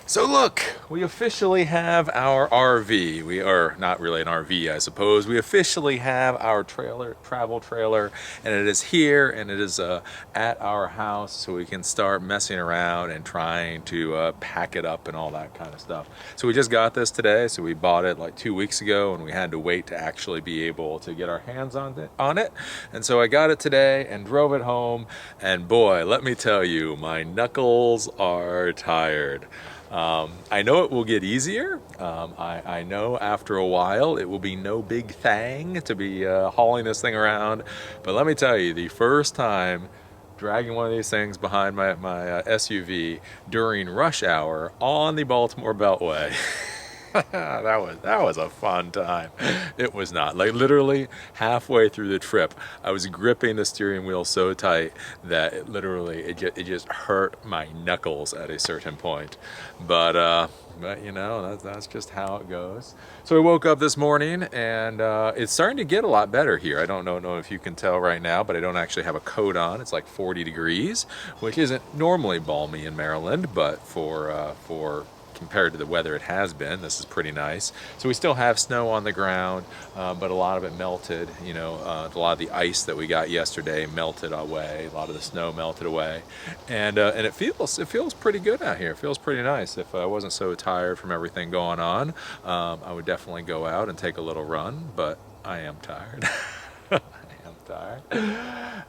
So look, we officially have our RV. We are not really an RV, I suppose. We officially have our travel trailer, and it is here, and it is at our house, so we can start messing around and trying to pack it up and all that kind of stuff. So we just got this today, so we bought it like 2 weeks ago, and we had to wait to actually be able to get our hands on it. And so I got it today and drove it home, and boy, let me tell you, my knuckles are tired. I know it will get easier. I know after a while it will be no big thing to be hauling this thing around. But let me tell you, the first time dragging one of these things behind my SUV during rush hour on the Baltimore Beltway. that was a fun time. It was not. Like literally halfway through the trip, I was gripping the steering wheel so tight that it just hurt my knuckles at a certain point. But you know, that's just how it goes. So I woke up this morning and it's starting to get a lot better here. I don't know if you can tell right now, but I don't actually have a coat on. It's like 40 degrees, which isn't normally balmy in Maryland, but for compared to the weather it has been, this is pretty nice. So we still have snow on the ground, but a lot of it melted. You know, a lot of the ice that we got yesterday melted away. A lot of the snow melted away, and it feels pretty good out here. It feels pretty nice. If I wasn't so tired from everything going on, I would definitely go out and take a little run. But I am tired. Tired.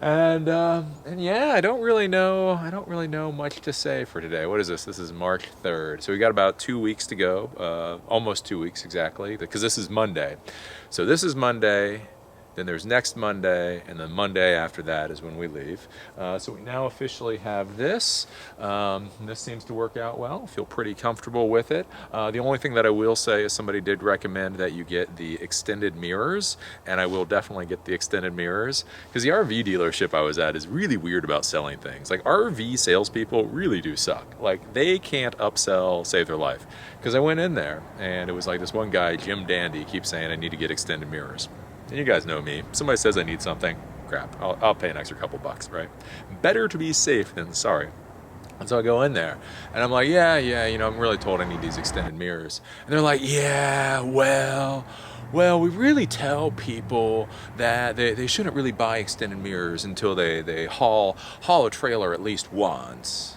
And yeah, I don't really know much to say for today. What is this? This is March 3rd. So we got about 2 weeks to go. Almost 2 weeks exactly, because this is Monday. So this is Monday. Then there's next Monday, and then Monday after that is when we leave. So we now officially have this. This seems to work out well. I feel pretty comfortable with it. The only thing that I will say is somebody did recommend that you get the extended mirrors, and I will definitely get the extended mirrors, because the RV dealership I was at is really weird about selling things. Like RV salespeople really do suck. Like they can't upsell, save their life. Because I went in there, and it was like this one guy, Jim Dandy, keeps saying I need to get extended mirrors. And you guys know me. Somebody says I need something, crap, I'll pay an extra couple bucks, right? Better to be safe than sorry. And so I go in there, and I'm like, yeah, you know, I'm really told I need these extended mirrors. And they're like, yeah, well, we really tell people that they shouldn't really buy extended mirrors until they haul a trailer at least once.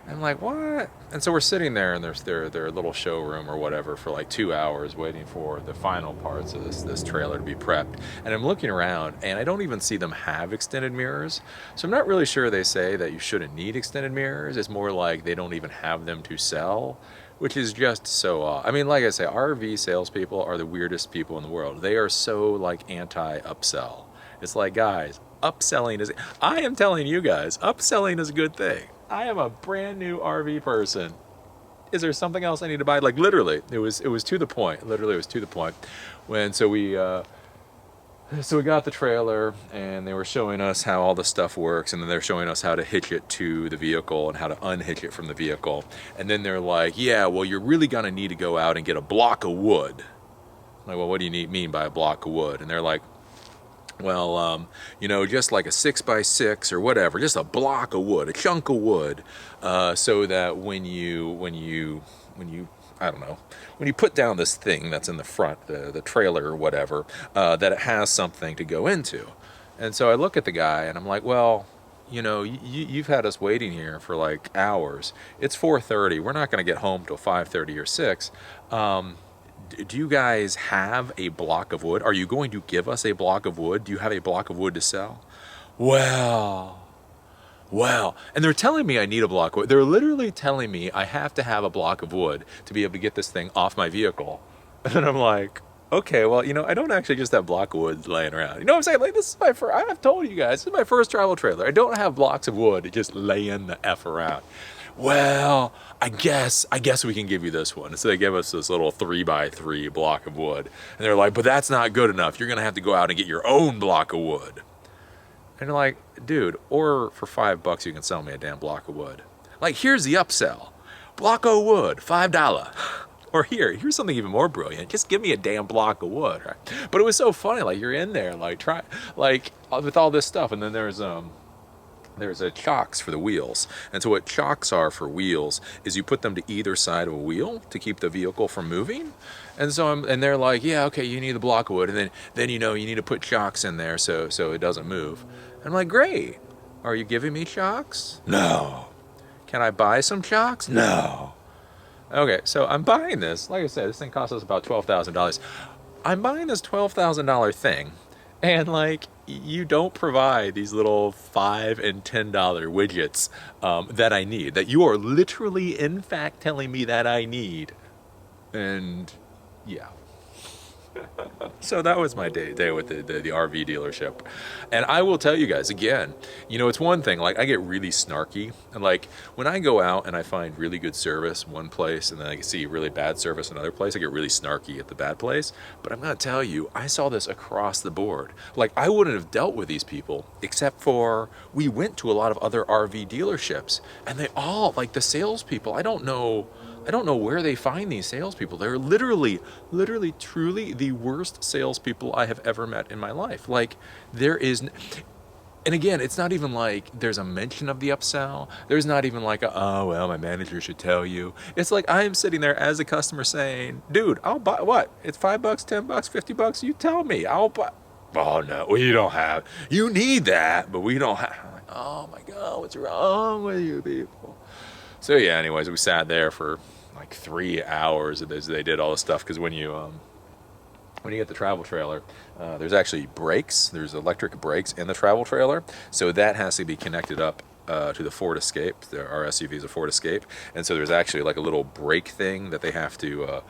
I'm like, what? And so we're sitting there in their little showroom or whatever for like 2 hours waiting for the final parts of this trailer to be prepped. And I'm looking around and I don't even see them have extended mirrors. So I'm not really sure they say that you shouldn't need extended mirrors. It's more like they don't even have them to sell, which is just so odd. I mean, like I say, RV salespeople are the weirdest people in the world. They are so like anti-upsell. It's like, guys, upselling is, I am telling you guys, upselling is a good thing. I am a brand new RV person. Is there something else I need to buy? Like literally, it was to the point. Literally, it was to the point. When so we got the trailer, and they were showing us how all the stuff works, and then they're showing us how to hitch it to the vehicle and how to unhitch it from the vehicle. And then they're like, yeah, well, you're really gonna need to go out and get a block of wood. I'm like, well, what do you mean by a block of wood? And they're like, well, you know, just like a 6x6 or whatever, just a block of wood, a chunk of wood, so that when you, I don't know, when you put down this thing that's in the front, the trailer or whatever, that it has something to go into. And so I look at the guy and I'm like, well, you know, you've had us waiting here for like hours. It's 4:30. We're not going to get home till 5:30 or 6. Do you guys have a block of wood? Are you going to give us a block of wood? Do you have a block of wood to sell? Well, and they're telling me I need a block of wood. They're literally telling me I have to have a block of wood to be able to get this thing off my vehicle. And I'm like, okay, well, you know, I don't actually just have block of wood laying around. You know what I'm saying? Like, this is I've told you guys, this is my first travel trailer. I don't have blocks of wood just laying the F around. Well, I guess we can give you this one. So they give us this little 3x3 block of wood. And they're like, but that's not good enough. You're going to have to go out and get your own block of wood. And they're like, dude, or for $5 you can sell me a damn block of wood. Like, here's the upsell. Block of wood, $5. Or here's something even more brilliant. Just give me a damn block of wood, right? But it was so funny. Like, you're in there, like, with all this stuff. And then there's there's a chocks for the wheels. And so what chocks are for wheels is you put them to either side of a wheel to keep the vehicle from moving. And so and they're like, yeah, okay, you need a block of wood, and then you need to put chocks in there so it doesn't move. I'm like, great. Are you giving me chocks? No. Can I buy some chocks? No. Okay, so I'm buying this. Like I said, this thing cost us about $12,000. I'm buying this $12,000 thing, and like, you don't provide these little $5 and $10 widgets that I need, that you are literally, in fact, telling me that I need. And yeah. So that was my day with the RV dealership. And I will tell you guys again, it's one thing, like I get really snarky, and like when I go out and I find really good service one place and then I see really bad service another place, I get really snarky at the bad place. But I'm gonna tell you, I saw this across the board. Like, I wouldn't have dealt with these people except for we went to a lot of other RV dealerships, and they all, like, the salespeople, I don't know where they find these salespeople. They're literally, truly the worst salespeople I have ever met in my life. Like, and again, it's not even like there's a mention of the upsell. There's not even like oh, well, my manager should tell you. It's like I am sitting there as a customer saying, dude, I'll buy what? It's $5, $10, $50. You tell me. I'll buy. Oh, no, we don't have. You need that, but we don't have. I'm like, oh my God, what's wrong with you people? So yeah, anyways, we sat there for like 3 hours as they did all this stuff, because when you get the travel trailer, there's actually brakes. There's electric brakes in the travel trailer, so that has to be connected up to the Ford Escape. Our SUV is a Ford Escape, and so there's actually like a little brake thing that they have to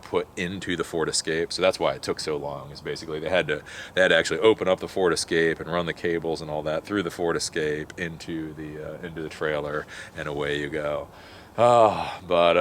put into the Ford Escape. So that's why it took so long. Is basically they had to actually open up the Ford Escape and run the cables and all that through the Ford Escape into the trailer, and away you go. Oh, but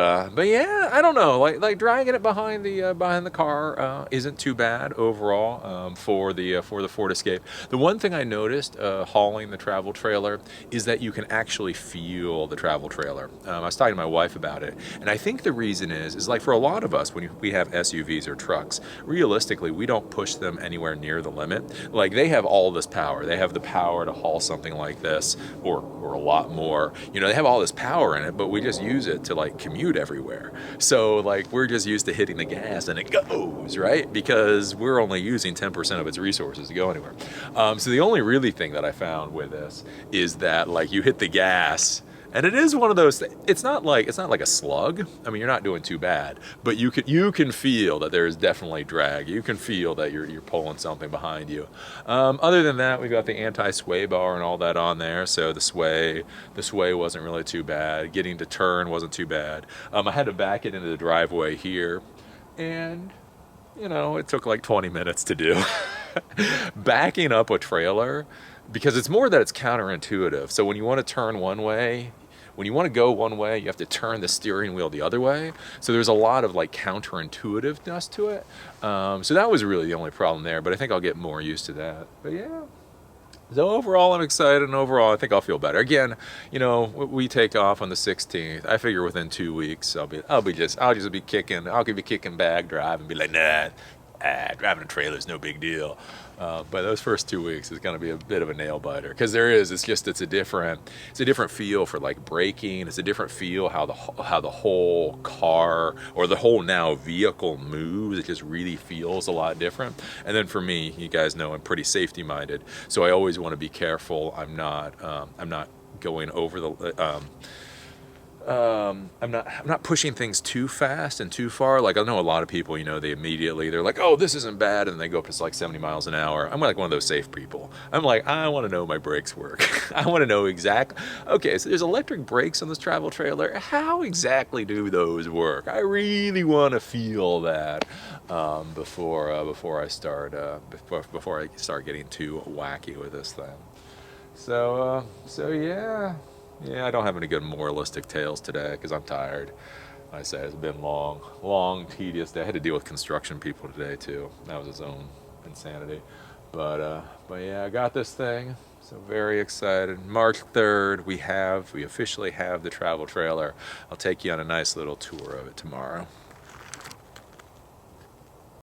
yeah, I don't know. Like dragging it behind the car isn't too bad overall for the Ford Escape. The one thing I noticed hauling the travel trailer is that you can actually feel the travel trailer. I was talking to my wife about it, and I think the reason is like for a lot of us when we have SUVs or trucks, realistically we don't push them anywhere near the limit. Like, they have all this power. They have the power to haul something like this or a lot more. They have all this power in it, but we just use it to like commute everywhere. So like we're just used to hitting the gas and it goes, right? Because we're only using 10% of its resources to go anywhere. So the only really thing that I found with this is that like you hit the gas, and it is one of those things. It's not like a slug. I mean, you're not doing too bad, but you can feel that there is definitely drag. You can feel that you're pulling something behind you. Other than that, we got the anti-sway bar and all that on there, so the sway wasn't really too bad. Getting to turn wasn't too bad. I had to back it into the driveway here, and it took like 20 minutes to do. Backing up a trailer, because it's more that it's counterintuitive. So when you want to turn one way, when you want to go one way, you have to turn the steering wheel the other way. So there's a lot of like counterintuitiveness to it. So that was really the only problem there, but I think I'll get more used to that. But yeah. So overall, I'm excited, and overall, I think I'll feel better. Again, we take off on the 16th. I figure within 2 weeks, I'll just be kicking back, driving, be like, nah, driving a trailer is no big deal. But those first 2 weeks is going to be a bit of a nail biter, because it's a different feel for like braking. It's a different feel how the whole car or the whole now vehicle moves. It just really feels a lot different. And then for me, you guys know I'm pretty safety minded, so I always want to be careful. I'm not going over the. I'm not pushing things too fast and too far. Like, I know a lot of people, they're like, oh, this isn't bad, and they go up to like 70 miles an hour. I'm like one of those safe people. I'm like, I want to know my brakes work. I want to know exactly. Okay, so there's electric brakes on this travel trailer. How exactly do those work? I really want to feel that before I start getting too wacky with this thing. So yeah. Yeah, I don't have any good moralistic tales today because I'm tired. I say it's been long, tedious day. I had to deal with construction people today too. That was its own insanity. But yeah, I got this thing. So very excited. March 3rd, we officially have the travel trailer. I'll take you on a nice little tour of it tomorrow.